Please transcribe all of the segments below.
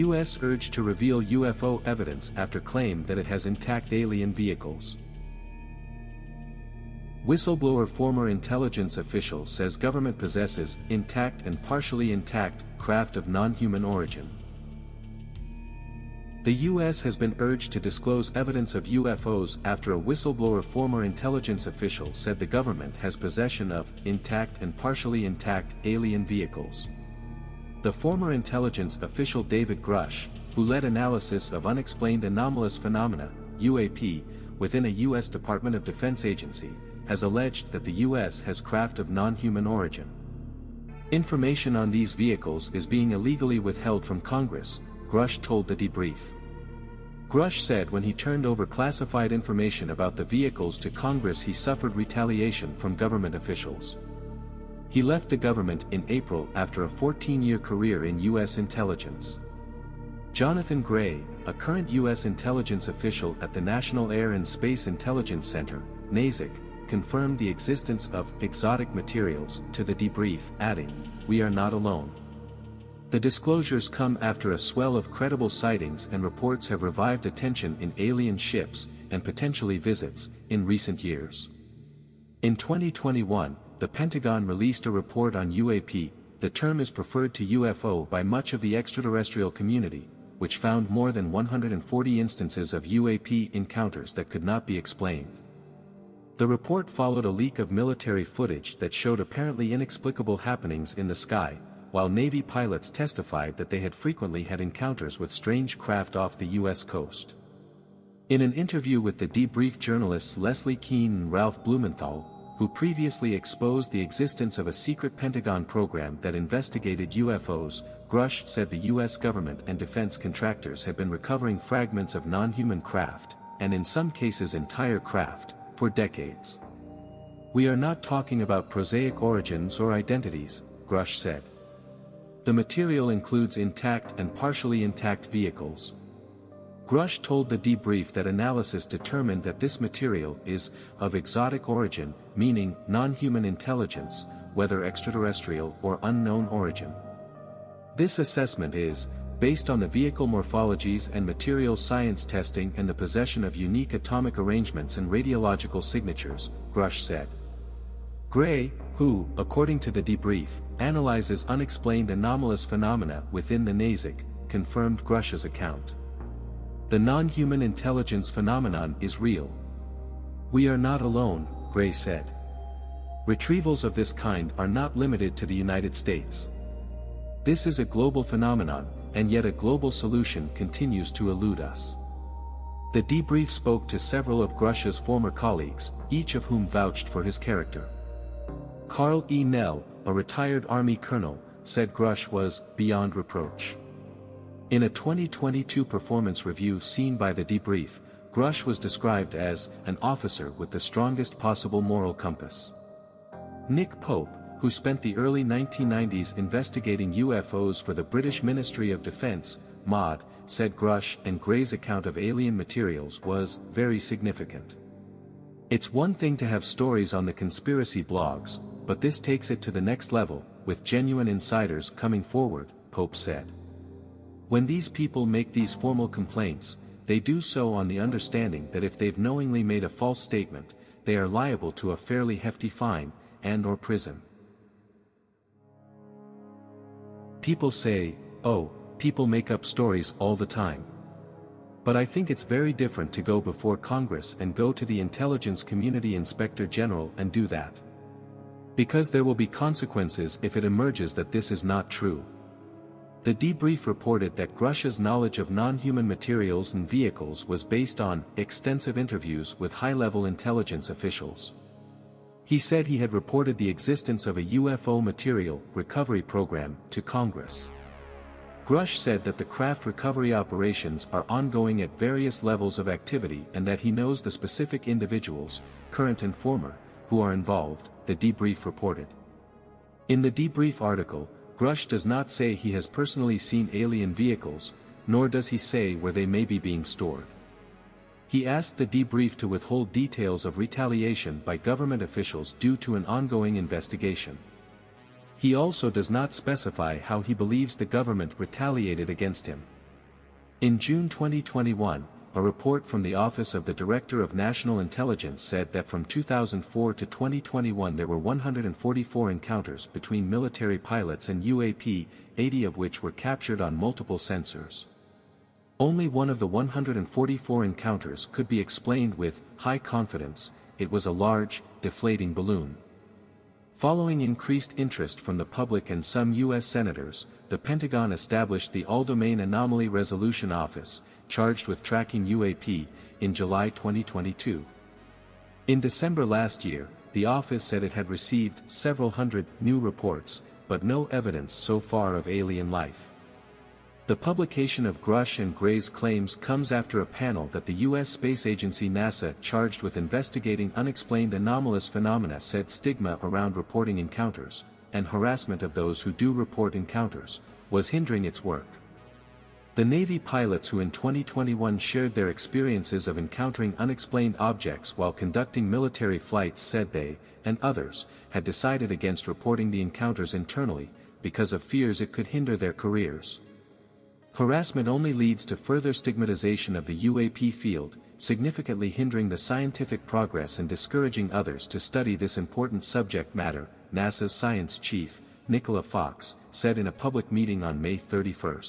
U.S. urged to reveal UFO evidence after claim that it has intact alien vehicles. Whistleblower former intelligence official says government possesses intact and partially intact craft of non-human origin. The U.S. has been urged to disclose evidence of UFOs after a whistleblower former intelligence official said the government has possession of intact and partially intact alien vehicles. The former intelligence official David Grusch, who led analysis of unexplained anomalous phenomena, UAP, within a U.S. Department of Defense agency, has alleged that the U.S. has craft of non-human origin. Information on these vehicles is being illegally withheld from Congress, Grusch told the debrief. Grusch said when he turned over classified information about the vehicles to Congress he suffered retaliation from government officials. He left the government in April after a 14-year career in U.S. intelligence. Jonathan Gray, a current U.S. intelligence official at the National Air and Space Intelligence Center, NASIC, confirmed the existence of exotic materials to the debrief, adding, "We are not alone." The disclosures come after a swell of credible sightings and reports have revived attention in alien ships, and potentially visits, in recent years. In 2021, the Pentagon released a report on UAP. The term is preferred to UFO by much of the extraterrestrial community, which found more than 140 instances of UAP encounters that could not be explained. The report followed a leak of military footage that showed apparently inexplicable happenings in the sky, while Navy pilots testified that they had frequently had encounters with strange craft off the U.S. coast. In an interview with the debrief journalists Leslie Kean and Ralph Blumenthal, who previously exposed the existence of a secret Pentagon program that investigated UFOs, Grusch said the U.S. government and defense contractors had been recovering fragments of non-human craft, and in some cases entire craft, for decades. "We are not talking about prosaic origins or identities," Grusch said. "The material includes intact and partially intact vehicles." Grusch told the debrief that analysis determined that this material is of exotic origin, meaning non-human intelligence, whether extraterrestrial or unknown origin. This assessment is based on the vehicle morphologies and material science testing and the possession of unique atomic arrangements and radiological signatures, Grusch said. Gray, who, according to the debrief, analyzes unexplained anomalous phenomena within the NASIC, confirmed Grusch's account. "The non-human intelligence phenomenon is real. We are not alone," Gray said. "Retrievals of this kind are not limited to the United States. This is a global phenomenon, and yet a global solution continues to elude us." The debrief spoke to several of Grusch's former colleagues, each of whom vouched for his character. Carl E. Nell, a retired Army colonel, said Grusch was beyond reproach. In a 2022 performance review seen by the debrief, Grusch was described as an officer with the strongest possible moral compass. Nick Pope, who spent the early 1990s investigating UFOs for the British Ministry of Defence, MOD, said Grusch and Gray's account of alien materials was very significant. "It's one thing to have stories on the conspiracy blogs, but this takes it to the next level, with genuine insiders coming forward," Pope said. "When these people make these formal complaints, they do so on the understanding that if they've knowingly made a false statement, they are liable to a fairly hefty fine, and/or prison." People say, "Oh, people make up stories all the time." But I think it's very different to go before Congress and go to the intelligence community inspector general and do that. Because there will be consequences if it emerges that this is not true. The debrief reported that Grusch's knowledge of non-human materials and vehicles was based on extensive interviews with high-level intelligence officials. He said he had reported the existence of a UFO material recovery program to Congress. Grusch said that the craft recovery operations are ongoing at various levels of activity and that he knows the specific individuals, current and former, who are involved, the debrief reported. In the debrief article, Grusch does not say he has personally seen alien vehicles, nor does he say where they may be being stored. He asked the debrief to withhold details of retaliation by government officials due to an ongoing investigation. He also does not specify how he believes the government retaliated against him. In June 2021, a report from the Office of the Director of National Intelligence said that from 2004 to 2021 there were 144 encounters between military pilots and UAP, 80 of which were captured on multiple sensors. Only one of the 144 encounters could be explained with high confidence. It was a large, deflating balloon. Following increased interest from the public and some U.S. senators, the Pentagon established the All-Domain Anomaly Resolution Office, charged with tracking UAP, in July 2022. In December last year, the office said it had received several hundred new reports, but no evidence so far of alien life. The publication of Grusch and Gray's claims comes after a panel that the U.S. space agency NASA charged with investigating unexplained anomalous phenomena said stigma around reporting encounters, and harassment of those who do report encounters, was hindering its work. The Navy pilots who in 2021 shared their experiences of encountering unexplained objects while conducting military flights said they, and others, had decided against reporting the encounters internally, because of fears it could hinder their careers. Harassment only leads to further stigmatization of the UAP field, significantly hindering the scientific progress and discouraging others to study this important subject matter, NASA's science chief, Nicola Fox, said in a public meeting on May 31.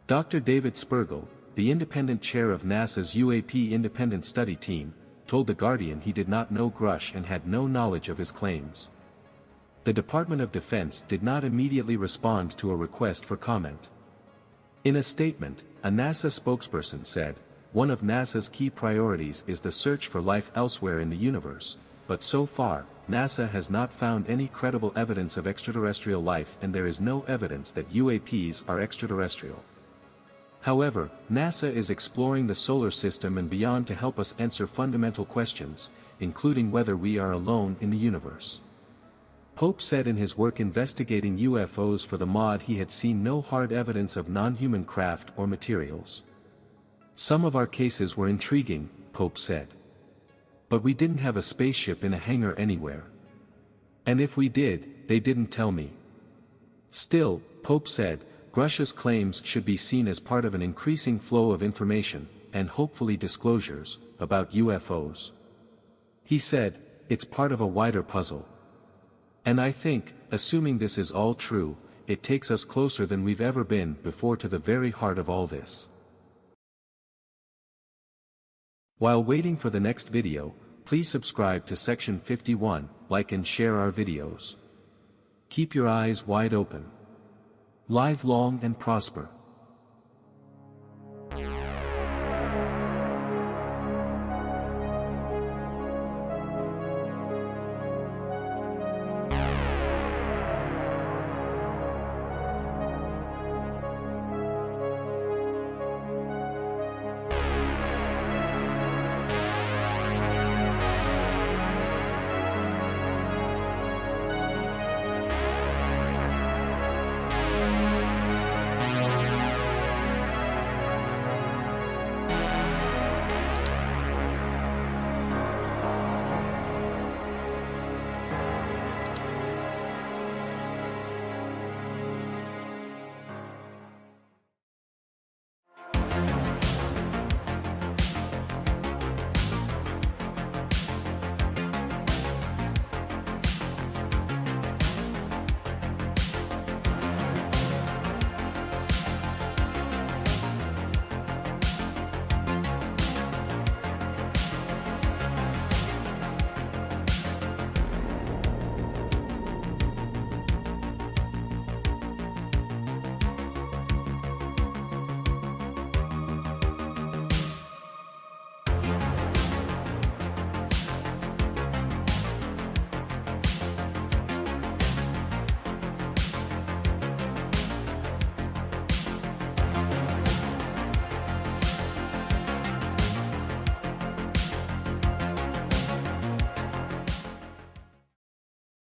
Dr. David Spergel, the independent chair of NASA's UAP Independent Study Team, told The Guardian he did not know Grusch and had no knowledge of his claims. The Department of Defense did not immediately respond to a request for comment. In a statement, a NASA spokesperson said, "One of NASA's key priorities is the search for life elsewhere in the universe, but so far, NASA has not found any credible evidence of extraterrestrial life and there is no evidence that UAPs are extraterrestrial." However, NASA is exploring the solar system and beyond to help us answer fundamental questions, including whether we are alone in the universe. Pope said in his work investigating UFOs for the MOD he had seen no hard evidence of non-human craft or materials. "Some of our cases were intriguing," Pope said. "But we didn't have a spaceship in a hangar anywhere. And if we did, they didn't tell me." Still, Pope said, Grusch's claims should be seen as part of an increasing flow of information, and hopefully disclosures, about UFOs. He said, "It's part of a wider puzzle. And I think, assuming this is all true, it takes us closer than we've ever been before to the very heart of all this." While waiting for the next video, please subscribe to Section 51, like and share our videos. Keep your eyes wide open. Live long and prosper.